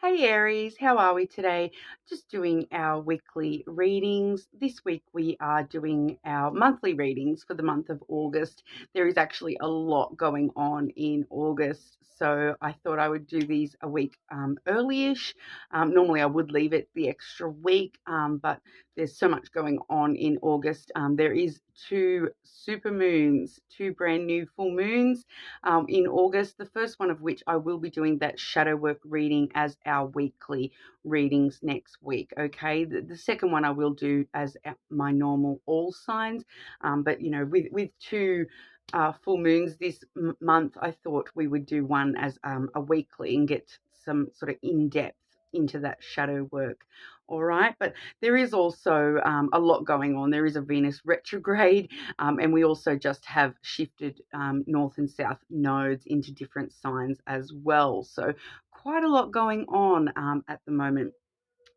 Hey Aries, how are we today? Just doing our weekly readings. This week we are doing our monthly readings for the month of August. There is actually a lot going on in August, so I thought I would do these a week early-ish. Normally I would leave it the extra week, but there's so much going on in August. There is two super moons, two brand new full moons in August, the first one of which I will be doing that shadow work reading as our weekly readings next week. Okay, the second one I will do as my normal all signs, but with two full moons this month, I thought we would do one as a weekly and get some sort of in-depth into that shadow work. All right, but there is also a lot going on. There is a Venus retrograde, and we also just have shifted north and south nodes into different signs as well. So quite a lot going on at the moment.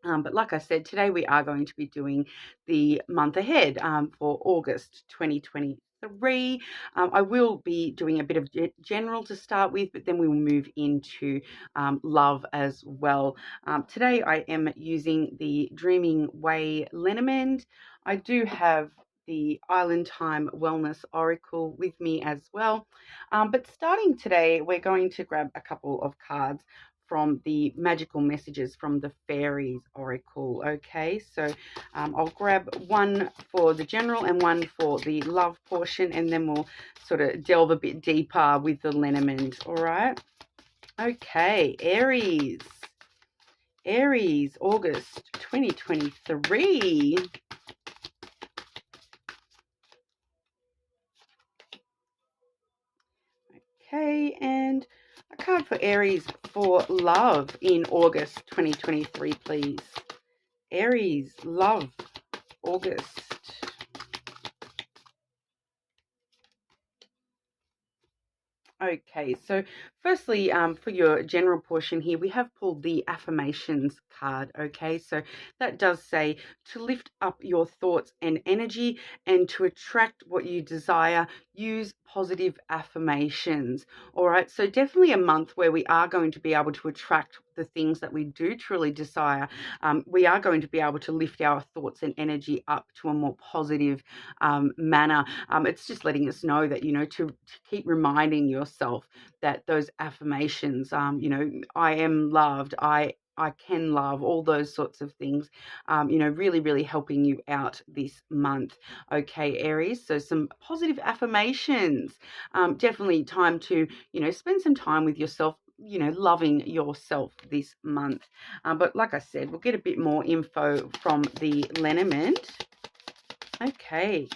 But like I said, today we are going to be doing the month ahead for August 2023. I will be doing a bit of general to start with, but then we will move into love as well. Today I am using the Dreaming Way lenormand. I do have the Island Time Wellness Oracle with me as well. But starting today, we're going to grab a couple of cards from the magical messages from the fairies oracle. Okay, so I'll grab one for the general and one for the love portion, and then we'll sort of delve a bit deeper with the lenormand. All right. Okay, Aries August 2023. Okay, and a card for Aries for love in August 2023, please. Aries, love, August. Okay, so firstly, for your general portion here, we have pulled the affirmations card. Okay, so that does say to lift up your thoughts and energy and to attract what you desire, use positive affirmations. All right, so definitely a month where we are going to be able to attract the things that we do truly desire. We are going to be able to lift our thoughts and energy up to a more positive manner. It's just letting us know that, to keep reminding yourself that those affirmations, I am loved, I can love, all those sorts of things, really, really helping you out this month. Okay, Aries, so some positive affirmations. Definitely time to, spend some time with yourself, loving yourself this month. But like I said, we'll get a bit more info from the lenormand. Okay,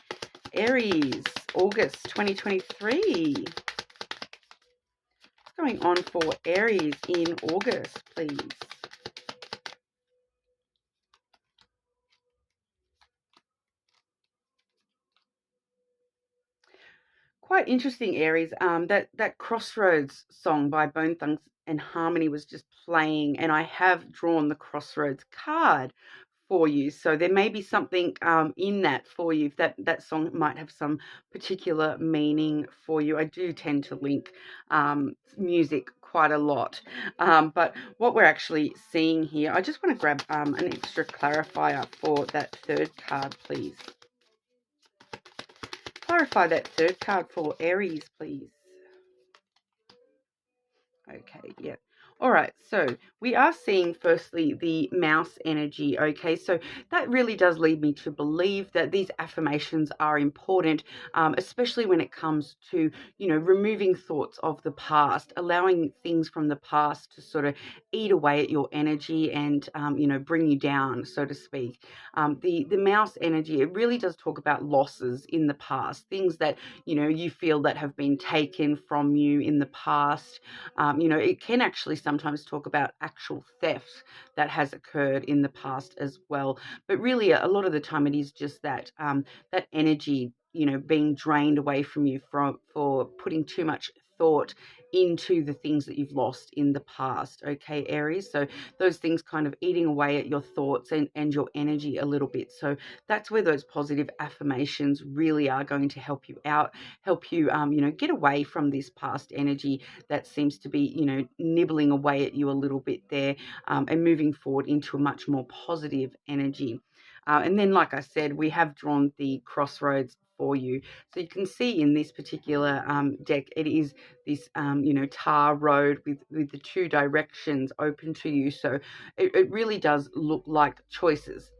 Aries, August 2023. What's going on for Aries in August, please? Quite interesting, Aries. That Crossroads song by Bone Thugs and Harmony was just playing, and I have drawn the Crossroads card for you. So there may be something in that for you. That song might have some particular meaning for you. I do tend to link music quite a lot. But what we're actually seeing here, I just want to grab an extra clarifier for that third card, please. Clarify that third card for Aries, please. Okay, yep. All right, so we are seeing firstly the mouse energy. Okay, so that really does lead me to believe that these affirmations are important, especially when it comes to, removing thoughts of the past, allowing things from the past to sort of eat away at your energy and, bring you down, so to speak. The mouse energy, it really does talk about losses in the past, things that, you feel that have been taken from you in the past. It can actually sometimes talk about actual theft that has occurred in the past as well. But really, a lot of the time, it is just that energy, being drained away from you for putting too much thought into the things that you've lost in the past. Okay, Aries. So those things kind of eating away at your thoughts and your energy a little bit. So that's where those positive affirmations really are going to help you out, help you, get away from this past energy that seems to be, nibbling away at you a little bit there, and moving forward into a much more positive energy. And then, like I said, we have drawn the crossroads for you. So you can see in this particular deck, it is this, tar road with the two directions open to you. So it really does look like choices.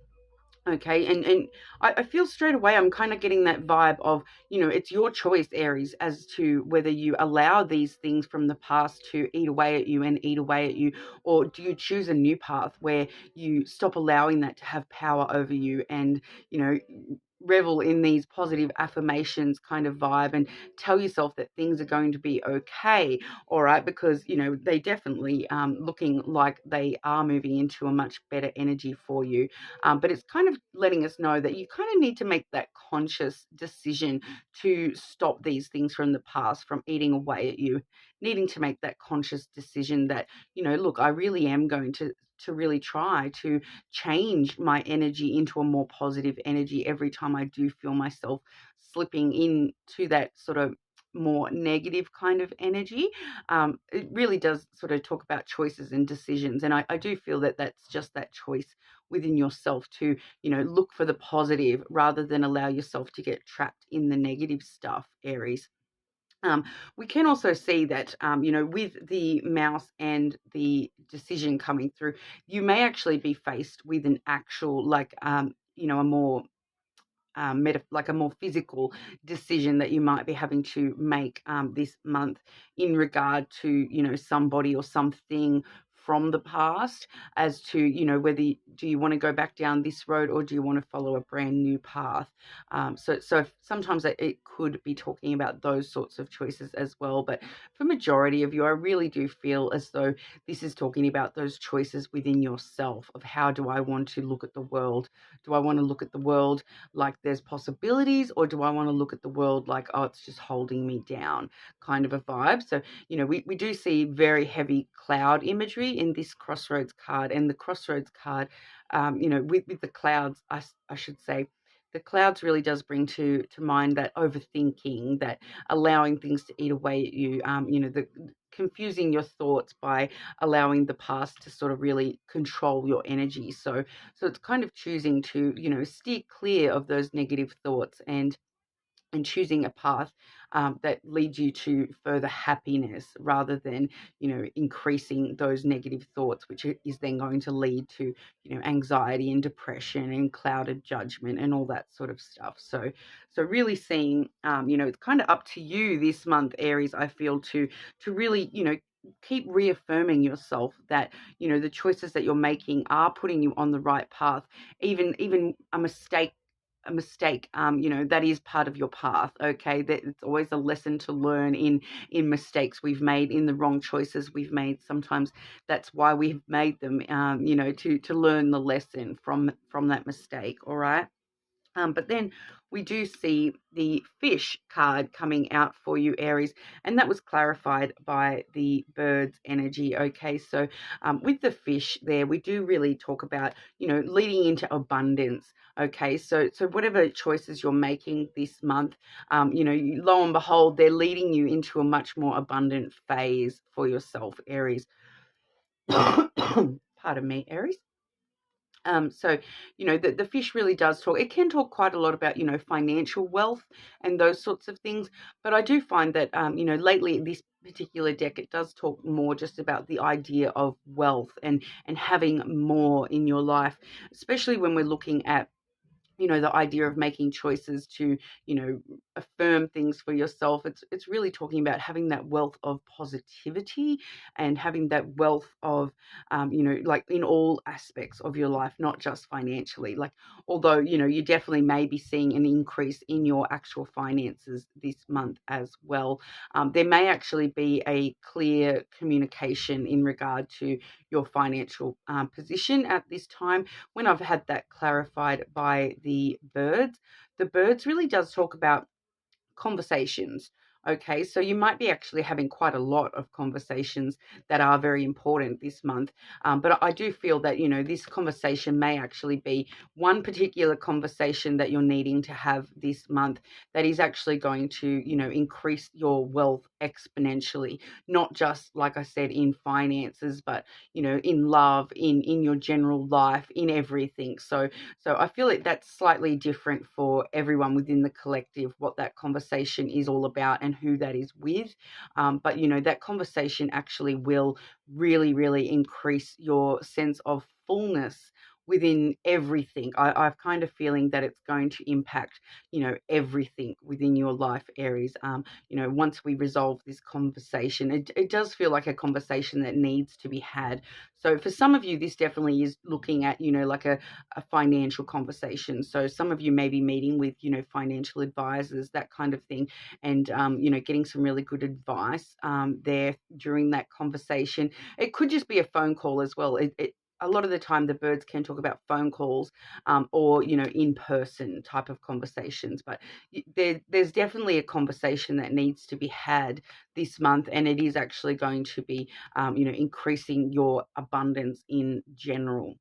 Okay, and I feel straight away I'm kind of getting that vibe of, it's your choice, Aries, as to whether you allow these things from the past to eat away at you and eat away at you, or do you choose a new path where you stop allowing that to have power over you and, you know, revel in these positive affirmations kind of vibe and tell yourself that things are going to be okay, all right, because they definitely looking like they are moving into a much better energy for you. But it's kind of letting us know that you kind of need to make that conscious decision to stop these things from the past from eating away at you, needing to make that conscious decision that, look, I really am going to really try to change my energy into a more positive energy every time I do feel myself slipping into that sort of more negative kind of energy. It really does sort of talk about choices and decisions. And I do feel that that's just that choice within yourself to, look for the positive rather than allow yourself to get trapped in the negative stuff, Aries. Um, we can also see that, with the mouse and the decision coming through, you may actually be faced with an actual, like, a more like a more physical decision that you might be having to make this month in regard to, somebody or something from the past, as to, whether do you want to go back down this road or do you want to follow a brand new path. So sometimes it could be talking about those sorts of choices as well, but for majority of you, I really do feel as though this is talking about those choices within yourself of how do I want to look at the world. Do I want to look at the world like there's possibilities, or do I want to look at the world like, oh, it's just holding me down kind of a vibe? So, we do see very heavy cloud imagery in this crossroads card, and the crossroads card, with the clouds, I should say, the clouds really does bring to mind that overthinking, that allowing things to eat away at you, the confusing your thoughts by allowing the past to sort of really control your energy. So it's kind of choosing to, steer clear of those negative thoughts and choosing a path that leads you to further happiness rather than, increasing those negative thoughts, which is then going to lead to, anxiety and depression and clouded judgment and all that sort of stuff. So really seeing, it's kind of up to you this month, Aries, I feel, to really, keep reaffirming yourself that, the choices that you're making are putting you on the right path. Even a mistake, that is part of your path. Okay, that it's always a lesson to learn in mistakes we've made, in the wrong choices we've made. Sometimes that's why we've made them, to learn the lesson from that mistake. All right. But then we do see the fish card coming out for you, Aries, and that was clarified by the bird's energy. Okay, so with the fish there, we do really talk about, leading into abundance. Okay, so whatever choices you're making this month, lo and behold, they're leading you into a much more abundant phase for yourself, Aries. Pardon me, Aries. So, the fish really does talk. It can talk quite a lot about, financial wealth and those sorts of things. But I do find that, lately this particular deck, it does talk more just about the idea of wealth and having more in your life, especially when we're looking at, the idea of making choices to, affirm things for yourself. It's really talking about having that wealth of positivity and having that wealth of, like in all aspects of your life, not just financially. Like, although, you definitely may be seeing an increase in your actual finances this month as well. There may actually be a clear communication in regard to your financial position at this time. When I've had that clarified by the birds really does talk about conversations. Okay, so you might be actually having quite a lot of conversations that are very important this month. But I do feel that, this conversation may actually be one particular conversation that you're needing to have this month that is actually going to, increase your wealth exponentially, not just, like I said, in finances, but, in love, in your general life, in everything. So I feel like that's slightly different for everyone within the collective, what that conversation is all about and who that is with. But, that conversation actually will really, really increase your sense of fullness within everything. I've kind of feeling that it's going to impact, everything within your life, Aries. Once we resolve this conversation, it does feel like a conversation that needs to be had. So for some of you, this definitely is looking at, like a financial conversation. So some of you may be meeting with, financial advisors, that kind of thing, and, getting some really good advice there during that conversation. It could just be a phone call as well. A lot of the time the birds can talk about phone calls or, in-person type of conversations. But there's definitely a conversation that needs to be had this month, and it is actually going to be, increasing your abundance in general.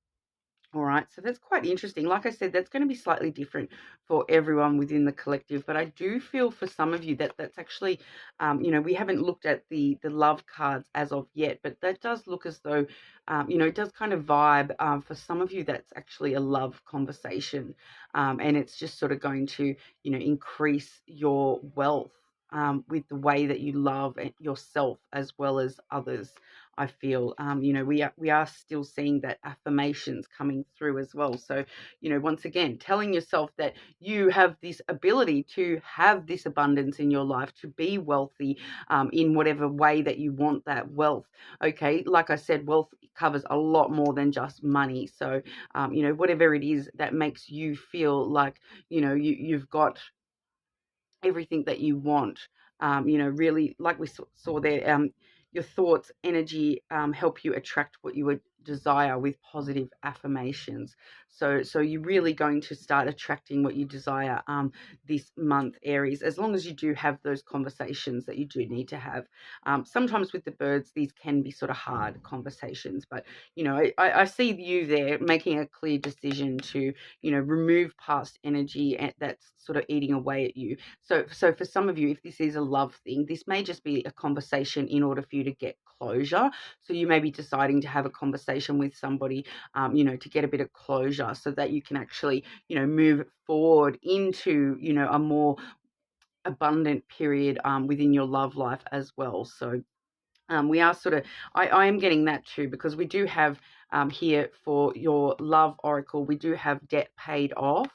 All right, so that's quite interesting. Like I said, that's going to be slightly different for everyone within the collective, but I do feel for some of you that that's actually, we haven't looked at the love cards as of yet, but that does look as though, it does kind of vibe for some of you. That's actually a love conversation, and it's just sort of going to, increase your wealth with the way that you love yourself as well as others. I feel, we are still seeing that affirmations coming through as well. So, once again, telling yourself that you have this ability to have this abundance in your life, to be wealthy in whatever way that you want that wealth. Okay, like I said, wealth covers a lot more than just money. So, whatever it is that makes you feel like, you've got everything that you want. Really, like we saw there, your thoughts, energy help you attract what you would desire with positive affirmations. So you're really going to start attracting what you desire this month, Aries, as long as you do have those conversations that you do need to have. Sometimes with the birds, these can be sort of hard conversations, but, I see you there making a clear decision to, remove past energy that's sort of eating away at you. So for some of you, if this is a love thing, this may just be a conversation in order for you to get closure. So you may be deciding to have a conversation with somebody, to get a bit of closure so that you can actually, move forward into, a more abundant period within your love life as well. So we are sort of, I am getting that too, because we do have here for your love oracle, we do have debt paid off.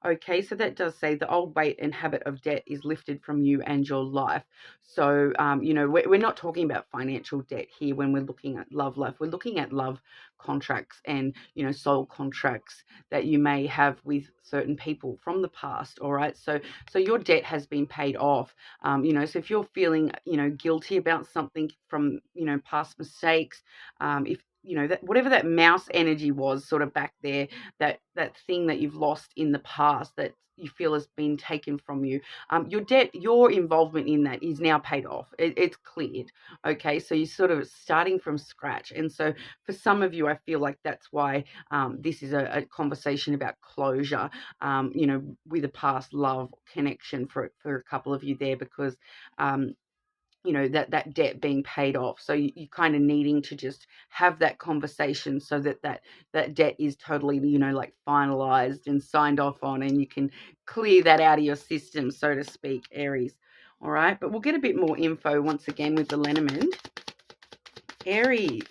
Okay, so that does say the old weight and habit of debt is lifted from you and your life. So, we're not talking about financial debt here when we're looking at love life. We're looking at love contracts and, soul contracts that you may have with certain people from the past. All right, so your debt has been paid off. So if you're feeling, guilty about something from, past mistakes, if, that whatever that mouse energy was sort of back there, that thing that you've lost in the past that you feel has been taken from you, your debt, your involvement in that is now paid off. It's cleared. Okay, so you're sort of starting from scratch. And so for some of you, I feel like that's why this is a conversation about closure, with a past love connection for a couple of you there, because that debt being paid off. So you kind of needing to just have that conversation so that debt is totally, like finalized and signed off on, and you can clear that out of your system, so to speak, Aries. All right, but we'll get a bit more info once again with the Lenormand. Aries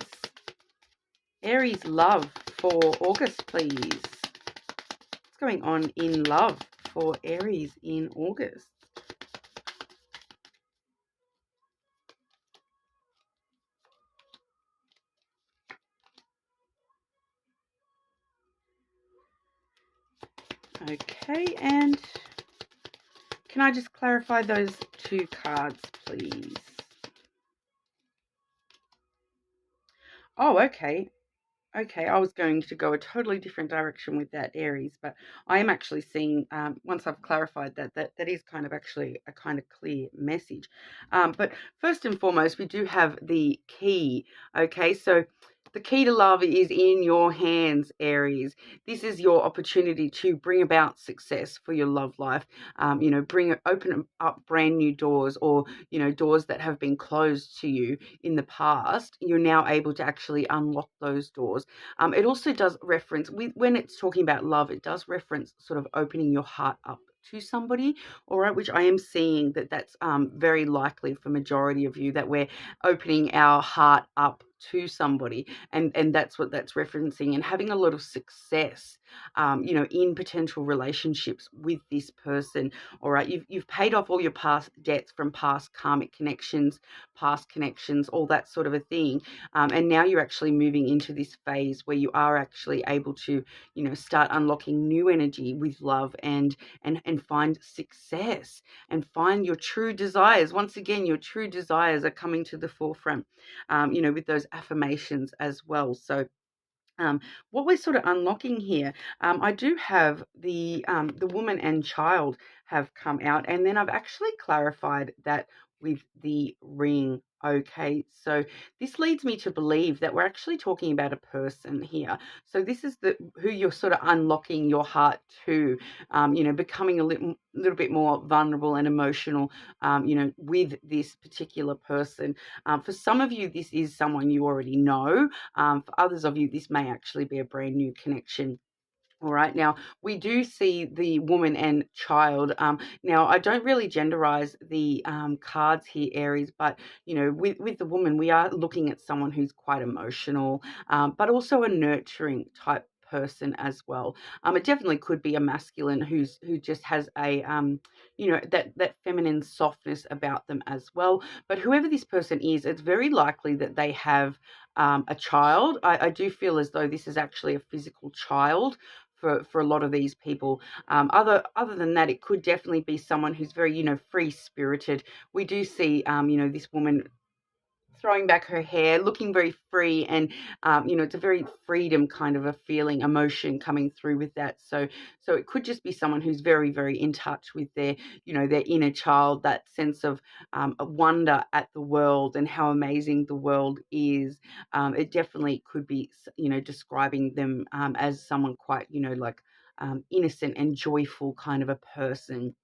love for August, please. What's going on in love for Aries in August? Okay, and can I just clarify those two cards, please? Oh, okay. Okay, I was going to go a totally different direction with that, Aries, but I am actually seeing, once I've clarified that, that is kind of actually a kind of clear message. But first and foremost, we do have the key. Okay, so the key to love is in your hands, Aries. This is your opportunity to bring about success for your love life. Open up brand new doors, or doors that have been closed to you in the past. You're now able to actually unlock those doors. It also does reference, when it's talking about love, it does reference sort of opening your heart up to somebody, all right, which I am seeing that's very likely for majority of you, that we're opening our heart up to somebody, and that's what that's referencing, and having a lot of success in potential relationships with this person. All right, you've paid off all your past debts from past karmic connections, past connections, all that sort of a thing. And now you're actually moving into this phase where you are actually able to, start unlocking new energy with love, and find success, and find your true desires. Once again, your true desires are coming to the forefront, with those affirmations as well. So um, what we're sort of unlocking here, I do have the woman and child have come out, and then I've actually clarified that with the ring. Okay, so this leads me to believe that we're actually talking about a person here. So this is the who you're sort of unlocking your heart to, becoming a little bit more vulnerable and emotional, with this particular person. For some of you, this is someone you already know. For others of you, this may actually be a brand new connection. All right. Now, we do see the woman and child. Now, I don't really genderize the cards here, Aries, but, with the woman, we are looking at someone who's quite emotional, but also a nurturing type person as well. It definitely could be a masculine who just has a, that feminine softness about them as well. But whoever this person is, it's very likely that they have a child. I do feel as though this is actually a physical child for a lot of these people. Other than that, it could definitely be someone who's very, free spirited. We do see, this woman throwing back her hair, looking very free, and it's a very freedom kind of a feeling, emotion coming through with that. So it could just be someone who's very, very in touch with their, their inner child, that sense of a wonder at the world and how amazing the world is. It definitely could be, describing them as someone quite, like innocent and joyful kind of a person.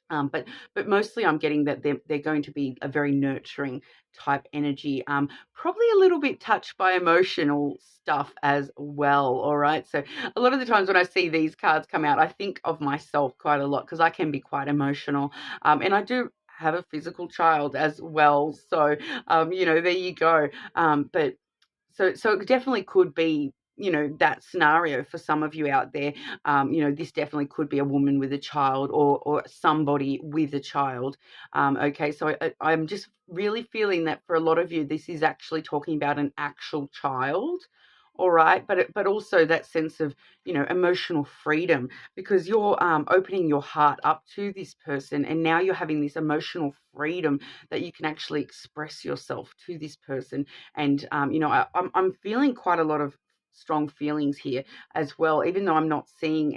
But mostly I'm getting that they're going to be a very nurturing type energy, probably a little bit touched by emotional stuff as well. All right. So a lot of the times when I see these cards come out, I think of myself quite a lot, because I can be quite emotional. And I do have a physical child as well. So, there you go. But so it definitely could be, that scenario for some of you out there. This definitely could be a woman with a child, or somebody with a child. Okay, so I'm just really feeling that for a lot of you, this is actually talking about an actual child. All right, but also that sense of, emotional freedom, because you're opening your heart up to this person, and now you're having this emotional freedom that you can actually express yourself to this person. And I'm feeling quite a lot of strong feelings here as well, even though I'm not seeing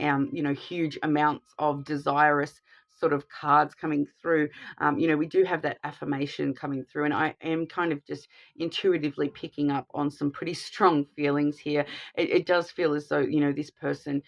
huge amounts of desirous sort of cards coming through. We do have that affirmation coming through, and I am kind of just intuitively picking up on some pretty strong feelings here. It does feel as though, this person,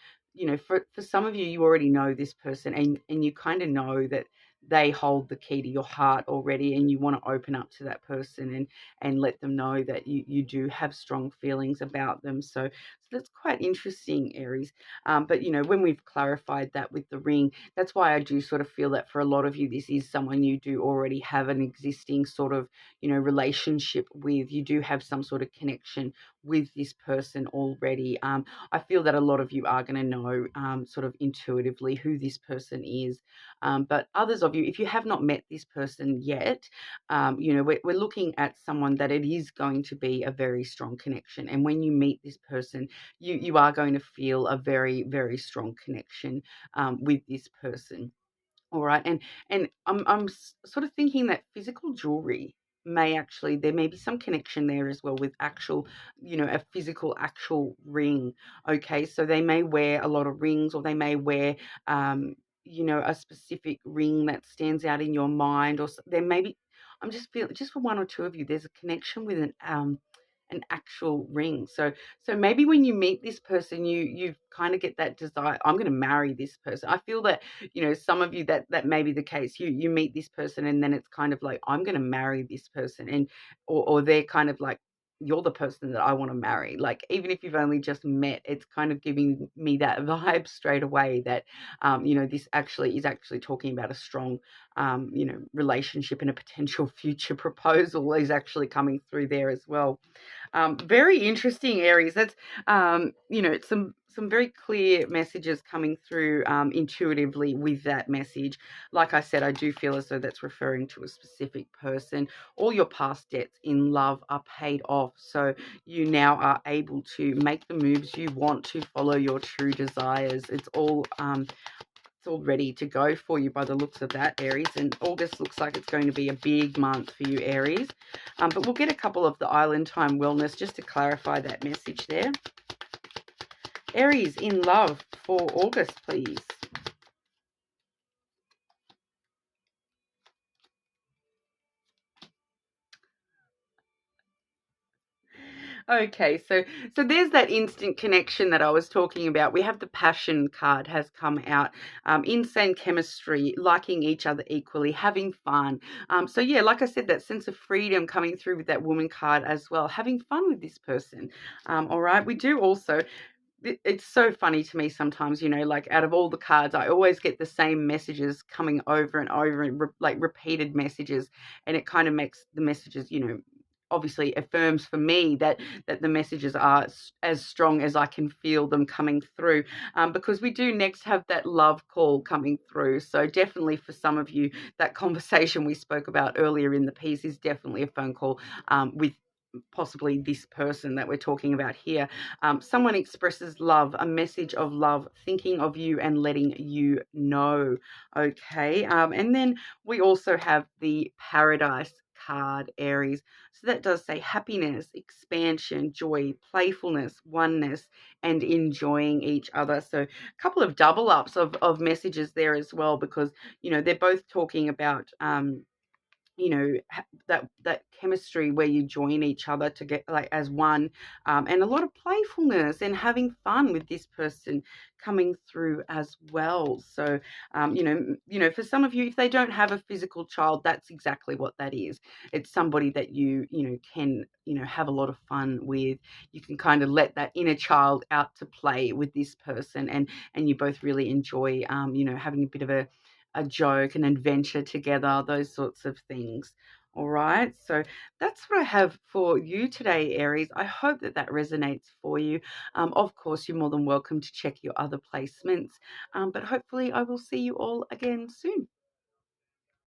for some of you, you already know this person, and you kind of know that they hold the key to your heart already, and you want to open up to that person, and let them know that you do have strong feelings about them. So that's quite interesting, Aries. But when we've clarified that with the ring, that's why I do sort of feel that for a lot of you, this is someone you do already have an existing sort of, relationship with. You do have some sort of connection with this person already. I feel that a lot of you are going to know, sort of intuitively, who this person is. But others of you, if you have not met this person yet, we're looking at someone that it is going to be a very strong connection. And when you meet this person, you are going to feel a very, very strong connection with this person. All right, and I'm sort of thinking that physical jewelry. may actually, there may be some connection there as well with actual, a physical actual ring. Okay, so they may wear a lot of rings, or they may wear a specific ring that stands out in your mind, or there may be, I'm just feeling, just for one or two of you, there's a connection with an actual ring. So maybe when you meet this person, you kind of get that desire, I'm going to marry this person. I feel that, some of you, that may be the case. You meet this person, and then it's kind of like, I'm going to marry this person, and or they're kind of like, you're the person that I want to marry. Like, even if you've only just met, it's kind of giving me that vibe straight away that this actually is actually talking about a strong relationship, and a potential future proposal is actually coming through there as well. Very interesting, Aries. That's some very clear messages coming through intuitively with that message. Like I said, I do feel as though that's referring to a specific person. All your past debts in love are paid off, so you now are able to make the moves you want, to follow your true desires. It's all ready to go for you by the looks of that, Aries. And August looks like it's going to be a big month for you, Aries. But we'll get a couple of the Island Time Wellness just to clarify that message there. Aries, in love for August, please. Okay, so there's that instant connection that I was talking about. We have the Passion card has come out. Insane chemistry, liking each other equally, having fun. So yeah, like I said, that sense of freedom coming through with that Woman card as well. Having fun with this person. All right, we do also, it's so funny to me sometimes, like, out of all the cards, I always get the same messages coming over and over, and like repeated messages, and it kind of makes the messages, obviously affirms for me that the messages are as strong as I can feel them coming through, because we do next have that love call coming through. So definitely for some of you, that conversation we spoke about earlier in the piece is definitely a phone call with possibly this person that we're talking about here. Someone expresses love, a message of love, thinking of you and letting you know. Okay, and then we also have the Paradise card, Aries. So that does say happiness, expansion, joy, playfulness, oneness, and enjoying each other. So a couple of double ups of messages there as well, because they're both talking about that chemistry where you join each other to get like as one, and a lot of playfulness and having fun with this person coming through as well. So for some of you, if they don't have a physical child, that's exactly what that is. It's somebody that you can have a lot of fun with. You can kind of let that inner child out to play with this person, and you both really enjoy having a bit of a joke, an adventure together, those sorts of things. All right, so that's what I have for you today, Aries. I hope that resonates for you. Of course, you're more than welcome to check your other placements, but hopefully I will see you all again soon.